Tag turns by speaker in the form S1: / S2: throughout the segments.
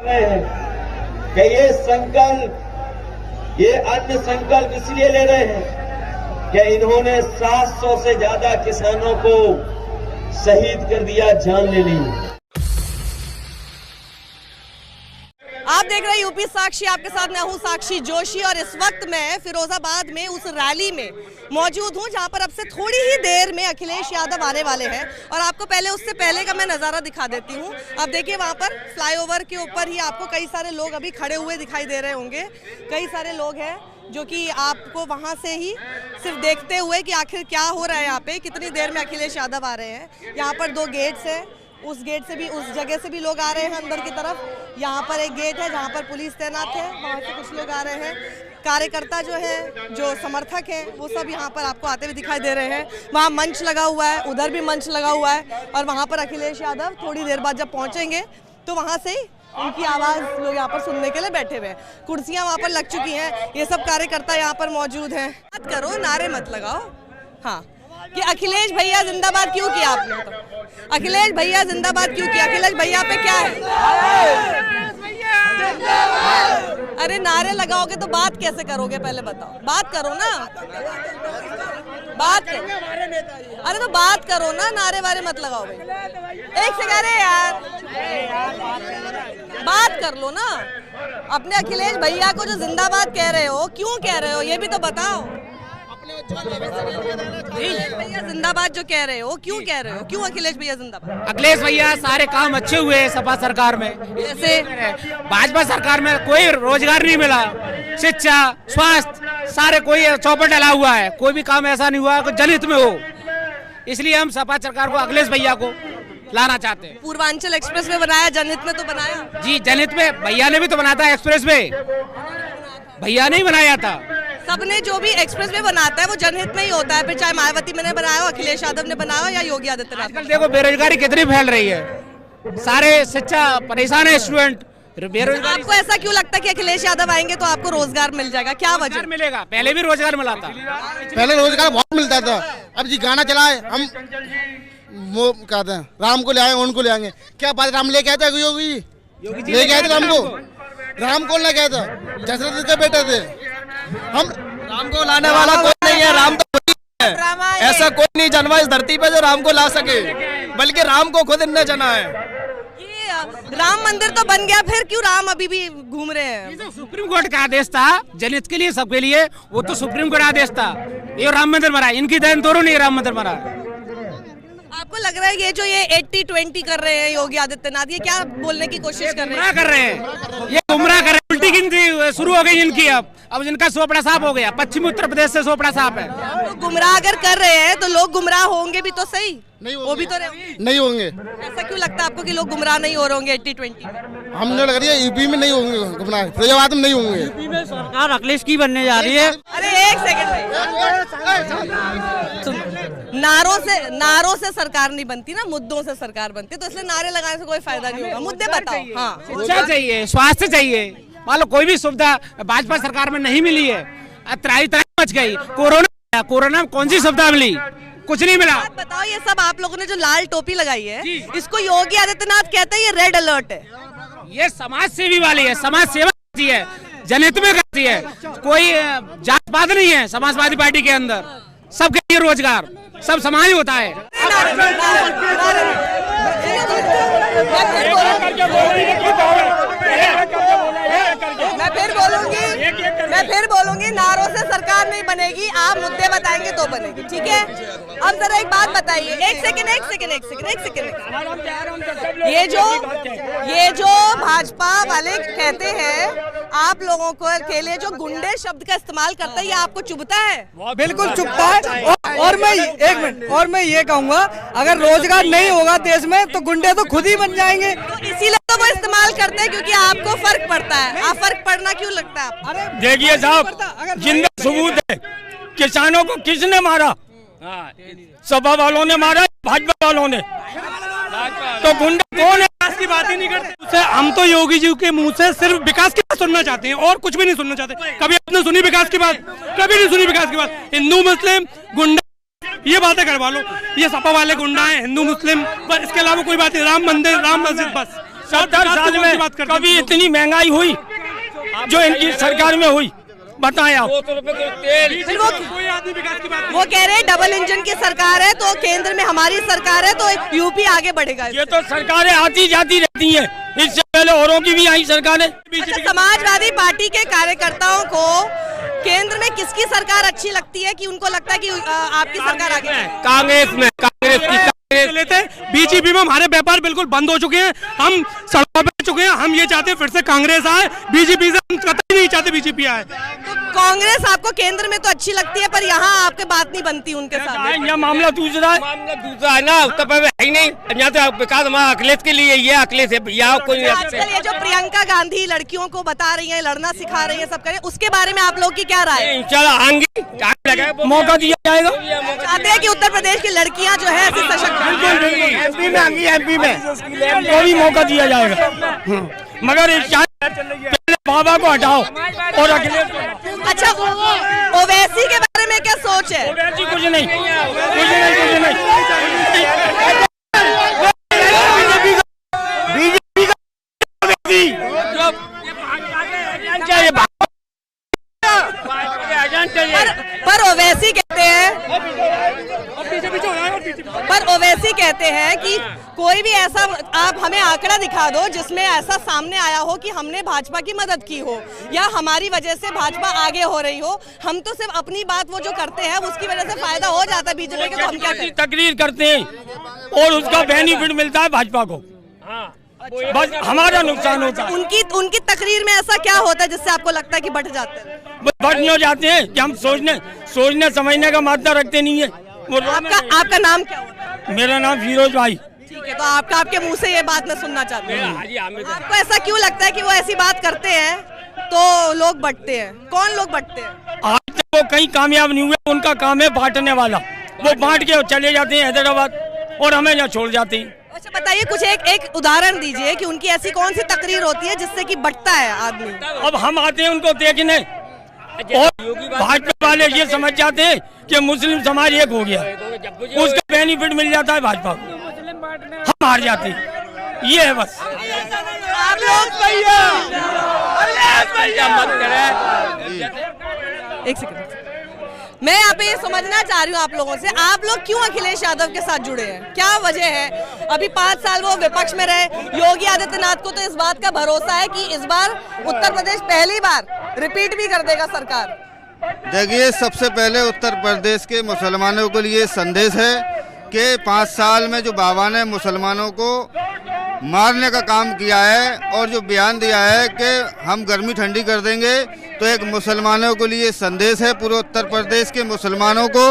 S1: रहे हैं कि ये संकल्प, ये अन्य संकल्प इसलिए ले रहे हैं कि इन्होंने 700 से ज्यादा किसानों को शहीद कर दिया, जान ले ली।
S2: आप देख रहे हैं यूपी साक्षी, आपके साथ मैं हूं साक्षी जोशी और इस वक्त मैं फिरोजाबाद में उस रैली में मौजूद हूं जहां पर अब से थोड़ी ही देर में अखिलेश यादव आने वाले हैं और आपको पहले उससे पहले का मैं नज़ारा दिखा देती हूं। अब देखिए वहां पर फ्लाईओवर के ऊपर ही आपको कई सारे लोग अभी खड़े हुए दिखाई दे रहे होंगे। कई सारे लोग हैं जो कि आपको वहां से ही सिर्फ देखते हुए कि आखिर क्या हो रहा है यहाँ पे, कितनी देर में अखिलेश यादव आ रहे हैं। यहाँ पर 2 गेट्स हैं, उस गेट से भी, उस जगह से भी लोग आ रहे हैं अंदर की तरफ। यहाँ पर एक गेट है जहाँ पर पुलिस तैनात है, वहाँ से कुछ लोग आ रहे हैं। कार्यकर्ता जो है, जो समर्थक हैं, वो सब यहाँ पर आपको आते हुए दिखाई दे रहे हैं। वहाँ मंच लगा हुआ है, उधर भी मंच लगा हुआ है और वहाँ पर अखिलेश यादव थोड़ी देर बाद जब पहुँचेंगे तो वहाँ से उनकी आवाज़ लोग यहाँ पर सुनने के लिए बैठे हुए हैं। कुर्सियाँ वहाँ पर लग चुकी हैं, ये सब कार्यकर्ता यहाँ पर मौजूद हैं। बात करो, नारे मत लगाओ। हाँ, कि अखिलेश भैया जिंदाबाद क्यों किया आपने? तो अखिलेश भैया जिंदाबाद क्यों किया? अखिलेश भैया पे क्या है? अरे नारे लगाओगे तो बात कैसे करोगे, पहले बताओ। बात करो ना, बात करो। अरे तो बात करो ना, नारे वारे मत लगाओ भाई। एक से कह रहे यार, बात कर लो ना। अपने अखिलेश भैया को जो जिंदाबाद कह रहे हो, क्यों कह रहे हो ये भी तो बताओ। अखिलेश भैया जिंदाबाद जो कह रहे हो, क्यों कह रहे हो? क्यों अखिलेश भैया जिंदाबाद?
S3: अखिलेश भैया सारे काम अच्छे हुए हैं सपा सरकार में।
S2: जैसे
S3: भाजपा सरकार में कोई रोजगार नहीं मिला, शिक्षा, स्वास्थ्य सारे कोई चौपट डला हुआ है, कोई भी काम ऐसा नहीं हुआ कि जनहित में हो। इसलिए हम सपा सरकार को, अखिलेश भैया को लाना चाहते हैं।
S2: पूर्वांचल एक्सप्रेस वे बनाया, जनहित में तो बनाया जी।
S3: जनहित में भैया ने भी तो बनाया था एक्सप्रेस वे, भैया ने ही बनाया था।
S2: सबने जो भी एक्सप्रेस वे बनाता है वो जनहित में ही होता है, फिर चाहे मायावती ने बनाया हो, अखिलेश यादव ने बनाया हो या योगी आदित्यनाथ।
S3: आजकल देखो बेरोजगारी कितनी फैल रही है, सारे शिक्षा परेशान है स्टूडेंट, बेरोजगारी।
S2: आपको ऐसा क्यों लगता है कि अखिलेश यादव आएंगे तो आपको रोजगार मिल जाएगा? क्या वजह
S3: मिलेगा? पहले भी रोजगार मिला था,
S4: पहले रोजगार बहुत मिलता था। अब जी गाना चलाए, हम वो कहते हैं राम को ले आए, उनको ले आएंगे। क्या बात, राम लेके आए थे योगी जी, लेके आए थे राम को। राम कौन लेके आया था? दशरथ के बेटे थे। हम
S5: राम को लाने वाला कोई नहीं है, राम तो है। ऐसा कोई नहीं जन्मा इस धरती पे जो राम को ला सके, बल्कि राम को खुद इनने जना है।
S2: ये राम मंदिर तो बन गया, फिर क्यों राम अभी भी घूम रहे हैं?
S3: सुप्रीम कोर्ट का आदेश था जनहित के लिए, सबके लिए, वो तो सुप्रीम कोर्ट आदेश था। ये राम मंदिर बना, इनकी देन तो नहीं राम मंदिर बना।
S2: आपको लग रहा है ये जो ये 80-20 कर रहे हैं योगी आदित्यनाथ, ये क्या बोलने की कोशिश कर रहे हैं?
S3: कर रहे हैं, ये गुमराह कर रहे हैं। उल्टी गिनती शुरू हो गई इनकी। अब इनका सोपड़ा साफ हो गया, पश्चिमी उत्तर प्रदेश से सोपड़ा साफ है।
S2: तो गुमराह अगर कर रहे हैं तो लोग गुमराह होंगे भी तो सही, वो भी तो
S4: नहीं होंगे।
S2: ऐसा क्यों लगता है आपको कि लोग गुमराह नहीं हो रहे होंगे 80-20?
S4: हमने लग रही है यूपी में नहीं होंगे गुमराह, फैजाबाद में नहीं होंगे।
S3: यूपी में सरकार अखिलेश की बनने जा रही है।
S2: अरे एक सेकंड नारों से सरकार नहीं बनती ना, मुद्दों से सरकार बनती, तो इसलिए नारे लगाने से कोई फायदा नहीं होगा। मुद्दे बताओ। हाँ,
S3: शिक्षा चाहिए, स्वास्थ्य चाहिए, मान लो कोई भी सुविधा भाजपा सरकार में नहीं मिली है, त्राही मच गई। कोरोना में कौन सी सुविधा मिली? कुछ नहीं मिला।
S2: बात बताओ, ये सब आप लोगों ने जो लाल टोपी लगाई है, इसको योगी आदित्यनाथ कहते हैं ये रेड अलर्ट है।
S3: ये समाज सेवी वाली है, समाज सेवा करती है, जनहित में करती है, कोई जात पात नहीं है समाजवादी पार्टी के अंदर। सबके लिए रोजगार, सब समान होता है।
S2: मैं फिर बोलूंगी नारों से सरकार नहीं बनेगी, आप मुद्दे बताएंगे तो बनेगी, ठीक है? अब जरा एक बात बताइए, एक सेकंड। ये जो भाजपा वाले कहते हैं आप लोगों को के लिए जो गुंडे शब्द का इस्तेमाल करते हैं, ये आपको चुभता है?
S6: बिल्कुल चुभता है। और मैं एक मिनट और मैं ये कहूँगा, अगर रोजगार नहीं होगा देश में तो गुंडे तो खुद ही बन जाएंगे।
S2: तो इसीलिए तो वो इस्तेमाल करते हैं क्योंकि आपको फर्क पड़ता है। आप फर्क पड़ना क्यों लगता है आपको?
S5: देखिए साहब, जिंदा सबूत है, किसानों को किसने मारा? सपा वालों ने मारा, भाजपा वालों ने। तो गुंडा कौन है? विकास की बात ही नहीं करते। हम तो योगी जी के मुंह से सिर्फ विकास की बात सुनना चाहते हैं और कुछ भी नहीं सुनना चाहते। कभी आपने सुनी विकास की बात? कभी नहीं सुनी विकास की बात। हिंदू मुस्लिम गुंडा, ये बातें करवा लो। ये सपा वाले गुंडा है, हिंदू मुस्लिम, पर इसके अलावा कोई बात नहीं। राम मंदिर, राम मस्जिद, बस 70 साल में कभी इतनी महंगाई हुई जो इनकी सरकार में हुई? बताएं आप।
S2: फिर वो कह रहे हैं डबल इंजन की सरकार है तो केंद्र में हमारी सरकार है तो यूपी आगे बढ़ेगा।
S5: ये तो सरकारें आती जाती रहती हैं, इससे पहले औरों की भी आई सरकारें।
S2: अच्छा, समाजवादी पार्टी के कार्यकर्ताओं को केंद्र में किसकी सरकार अच्छी लगती है कि उनको लगता है कि आपकी सरकार आगे?
S5: कांग्रेस में, कांग्रेस की
S7: लेते। बीजेपी में हमारे व्यापार बिल्कुल बंद हो चुके हैं, हम सड़कों पे चुके हैं। हम ये चाहते हैं फिर से कांग्रेस आए, बीजेपी से हम कतई नहीं चाहते बीजेपी आए।
S2: तो कांग्रेस आपको केंद्र में तो अच्छी लगती है पर यहाँ आपके बात नहीं बनती उनके साथ।
S5: यह मामला दूसरा है, ना उत्तर प्रदेश है ही नहीं। यहाँ तो विकास हमारा अखिलेश के लिए, ये अखिलेश है भैया। कोई
S2: आजकल ये जो प्रियंका गांधी लड़कियों को बता रही है, लड़ना सिखा रही है, सब करे, उसके बारे में आप लोग की क्या राय है?
S5: मौका दिया जाएगा।
S2: चाहते हैं कि उत्तर प्रदेश की लड़कियां जो है ऐसी सशक्त,
S5: एमपी में आएंगी, एमपी में को भी मौका दिया जाएगा, मगर पहले बाबा को हटाओ और अखिलेश को।
S2: अच्छा, ओवैसी के बारे में क्या सोच है?
S5: ओवैसी कुछ नहीं, कुछ नहीं। बीजेपी
S2: पर ओवैसी कहते हैं कि कोई भी ऐसा आप हमें आंकड़ा दिखा दो जिसमें ऐसा सामने आया हो कि हमने भाजपा की मदद की हो या हमारी वजह से भाजपा आगे हो रही हो। हम तो सिर्फ अपनी बात वो जो करते हैं उसकी वजह से फायदा हो जाता है बीजेपी के, तो हम क्या करें?
S5: तकरीर करते हैं और उसका बेनिफिट मिलता है भाजपा को, बस हमारा नुकसान होता है।
S2: उनकी तकरीर में ऐसा क्या होता है जिससे आपको लगता है कि बढ़ जाते हैं?
S5: बढ़ नहीं हो जाते हैं कि हम सोचने समझने का मात्रा रखते नहीं है।
S2: आपका नाम क्या होता है?
S5: मेरा नाम फिरोज भाई।
S2: ठीक है, तो आपके मुंह से ये बात मैं सुनना चाहती हूँ। आपको ऐसा क्यों लगता है कि वो ऐसी बात करते हैं तो लोग बंटते हैं? कौन लोग बंटते हैं?
S5: आज तक वो कहीं कामयाब नहीं हुए, उनका काम है बांटने वाला। वो बांट के चले जाते हैं हैदराबाद और हमें यहाँ छोड़ जाते हैं।
S2: अच्छा, बताइए कुछ एक उदाहरण दीजिए कि उनकी ऐसी कौन सी तकरीर होती है जिससे कि बंटता है आदमी?
S5: अब हम आते हैं उनको देखने और भाजपा वाले ये समझ जाते हैं कि मुस्लिम समाज एक हो गया, उसका बेनिफिट मिल जाता है भाजपा को, हम हार जाते हैं। ये है बस।
S2: आप लोग एक सेकंड, मैं यहाँ पे ये समझना चाह रही हूँ आप लोगों से, आप लोग क्यों अखिलेश यादव के साथ जुड़े हैं? क्या वजह है? अभी 5 साल वो विपक्ष में रहे। योगी आदित्यनाथ को तो इस बात का भरोसा है कि इस बार उत्तर प्रदेश पहली बार रिपीट भी कर देगा सरकार।
S4: देखिए, सबसे पहले उत्तर प्रदेश के मुसलमानों के लिए संदेश है कि 5 साल में जो बाबा ने मुसलमानों को मारने का काम किया है और जो बयान दिया है कि हम गर्मी ठंडी कर देंगे, तो एक मुसलमानों के लिए संदेश है। पूरे उत्तर प्रदेश के मुसलमानों को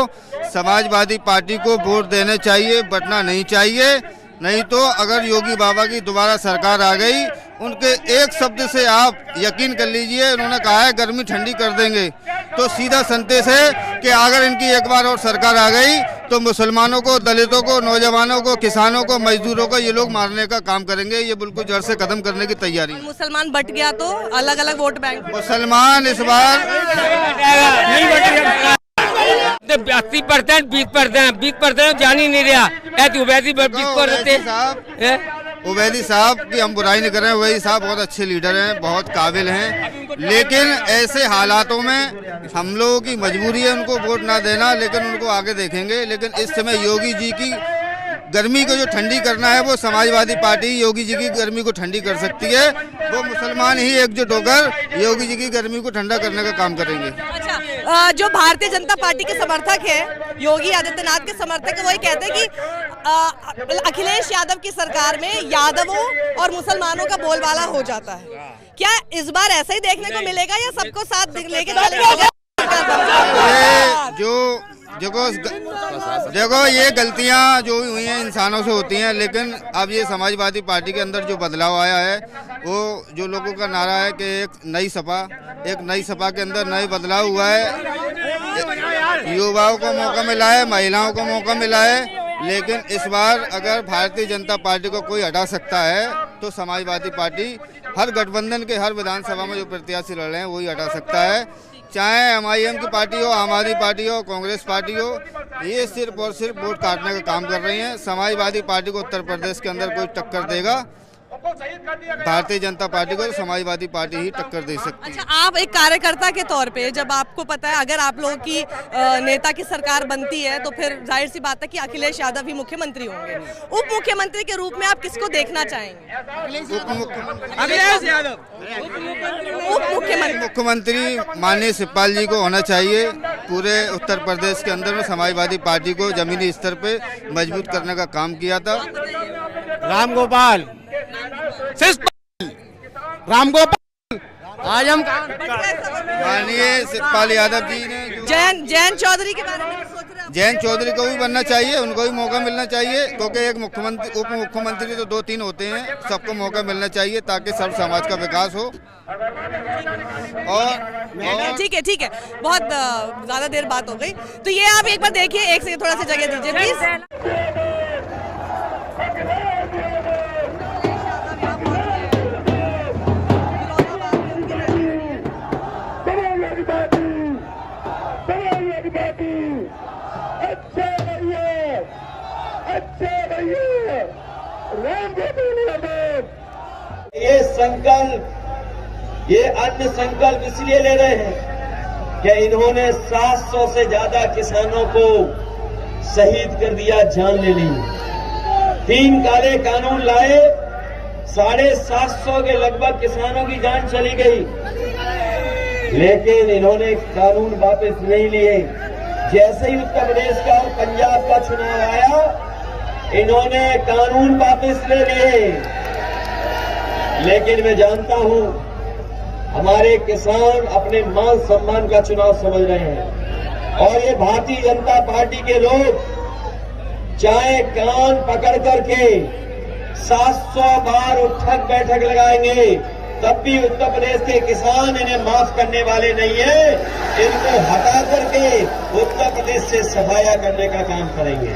S4: समाजवादी पार्टी को वोट देने चाहिए, बंटना नहीं चाहिए। नहीं तो अगर योगी बाबा की दोबारा सरकार आ गई, उनके एक शब्द से आप यकीन कर लीजिए, उन्होंने कहा है गर्मी ठंडी कर देंगे, तो सीधा संदेश है कि अगर इनकी एक बार और सरकार आ गई तो मुसलमानों को, दलितों को, नौजवानों को, किसानों को, मजदूरों को ये लोग मारने का काम करेंगे। ये बिल्कुल जड़ से खत्म करने की तैयारी।
S2: मुसलमान बट गया तो अलग अलग वोट बैंक,
S4: मुसलमान इस बार
S5: नहीं बटेगा। 80%, 20% जान ही नहीं रहा।
S4: उवैसी साहब की हम बुराई नहीं कर रहे हैं, उवैसी साहब बहुत अच्छे लीडर हैं, बहुत काबिल हैं, लेकिन ऐसे हालातों में हम लोगों की मजबूरी है उनको वोट ना देना, लेकिन उनको आगे देखेंगे। लेकिन इस समय योगी जी की गर्मी को जो ठंडी करना है वो समाजवादी पार्टी योगी जी की गर्मी को ठंडी कर सकती है। वो मुसलमान ही एकजुट होकर योगी जी की गर्मी को ठंडा करने का काम करेंगे।
S2: अच्छा, जो भारतीय जनता पार्टी के समर्थक है, योगी आदित्यनाथ के समर्थक है, वही कहते हैं कि अखिलेश यादव की सरकार में यादवों और मुसलमानों का बोलबाला हो जाता है। क्या इस बार ऐसा ही देखने को मिलेगा या सबको साथ लेके चलेगा?
S4: देखो ये गलतियां जो हुई हैं इंसानों से होती हैं, लेकिन अब ये समाजवादी पार्टी के अंदर जो बदलाव आया है, वो जो लोगों का नारा है कि एक नई सपा के अंदर नई बदलाव हुआ है। युवाओं को मौका मिला है, महिलाओं को मौका मिला है, लेकिन इस बार अगर भारतीय जनता पार्टी को कोई हटा सकता है तो समाजवादी पार्टी हर गठबंधन के हर विधानसभा में जो प्रत्याशी लड़ रहे हैं वही हटा सकता है। चाहे MIM की पार्टी हो, आम आदमी पार्टी हो, कांग्रेस पार्टी हो, ये सिर्फ और सिर्फ वोट काटने का काम कर रही हैं। समाजवादी पार्टी को उत्तर प्रदेश के अंदर कोई टक्कर देगा
S8: भारतीय जनता पार्टी को तो समाजवादी पार्टी ही टक्कर दे सकती है।
S2: अच्छा, आप एक कार्यकर्ता के तौर पे जब आपको पता है अगर आप लोगों की नेता की सरकार बनती है तो फिर जाहिर सी बात है कि अखिलेश यादव ही मुख्यमंत्री होंगे। उप मुख्यमंत्री के रूप में आप किसको देखना चाहेंगे?
S3: अखिलेश यादव।
S2: उप
S8: मुख्यमंत्री माननीय शिवपाल जी को होना चाहिए। पूरे उत्तर प्रदेश के अंदर में समाजवादी पार्टी को जमीनी स्तर पे मजबूत करने का काम किया था।
S3: राम गोपाल, आजम खान,
S8: माननीय शिवपाल यादव जी ने
S2: जयंत चौधरी के बारे में सोच रहे हैं?
S8: जयंत चौधरी को भी बनना चाहिए, उनको भी मौका मिलना चाहिए, क्योंकि एक मुख्यमंत्री उप मुख्यमंत्री तो 2-3 होते हैं, सबको मौका मिलना चाहिए ताकि सब समाज का विकास हो। और
S2: ठीक है, बहुत ज्यादा देर बात हो गई, तो ये आप एक बार देखिए, एक से थोड़ा सा जगह दीजिए प्लीज।
S1: ये संकल्प, ये अन्य संकल्प इसलिए ले रहे हैं कि इन्होंने 700 से ज्यादा किसानों को शहीद कर दिया, जान ले ली। 3 काले कानून लाए, 750 के लगभग किसानों की जान चली गई, लेकिन इन्होंने कानून वापस नहीं लिए। जैसे ही उत्तर प्रदेश का और पंजाब का चुनाव आया, इन्होंने कानून वापस ले लिए। लेकिन मैं जानता हूं हमारे किसान अपने मान सम्मान का चुनाव समझ रहे हैं, और ये भारतीय जनता पार्टी के लोग चाहे कान पकड़ करके 700 बार उठक बैठक लगाएंगे, तब भी उत्तर प्रदेश के किसान इन्हें माफ करने वाले नहीं है। इनको हटा करके उत्तर प्रदेश से सफाया करने का काम करेंगे।